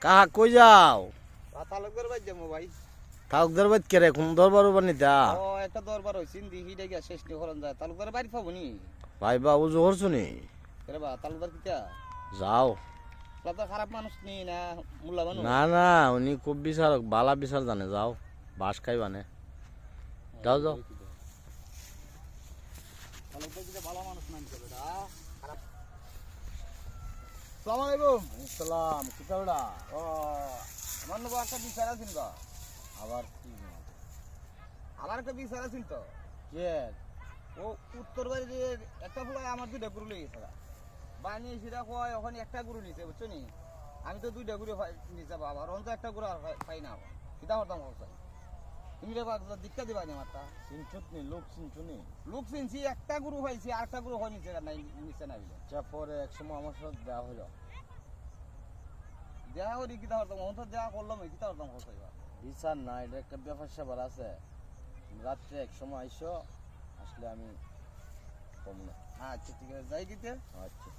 কাহা কই যাও? তালুকদার বাদ যাবো ভাই। তালুকদার বাদ কে রে? কোন দরবার উবার নিতা? ও একটা দরবার হইছে দিহিটা গিয়া শেষ নি করন যায়। তালুকদার বাড়ি পাবো নি? ভাই বা উজু করছুনি? রে বা তালুকদার কিটা? যাও। তালুকদার খারাপ মানুষ নি না মুল্লা মানুষ? না না, উনি খুব বিচারক, বালা বিচার জানে। যাও, বাস খাইবানে। যাও যাও। তালুকদার কিটা ভালো মানুষ নাম করে দা। খারাপ। আসসালামু আলাইকুম। সালাম, কিতা ওটা? ও আমার নব একটা বিচার আছিল গো। আবার কি? আমার একটা বিচার আছিল তো। কে? ও উত্তর বাড়ি একটা ফুলাই আমার দুইটা গরু লই গেছে। বানি সিরা কয় ওখানে একটা গরু নিছে বুঝছো নি? আমি তো দুইটা গরু নিছে বাবা, আর অন্ত একটা গরু আর পাই না। কিটা হতাম হচ্ছে? তুমি রে বাবা দিক্কা দিবা নি মাতা। চিনছুত নি, লোক চিনছুনি। লোক চিনছি একটা গরু পাইছি আর একটা গরু হয় নিছে নাই নিছে না বিলে। যা পরে এক সময় আমার সাথে দেওয়া হলো। দেখা করি কিটা হতাম অন্ত দেখা করলাম কিটা হতাম হচ্ছে এবার। বিচার না, এটা একটা ব্যাপার স্যাপার আছে। রাত্রে এক সময় আইসো, আসলে আমি কম না। আচ্ছা ঠিক আছে যাই কিতে। আচ্ছা।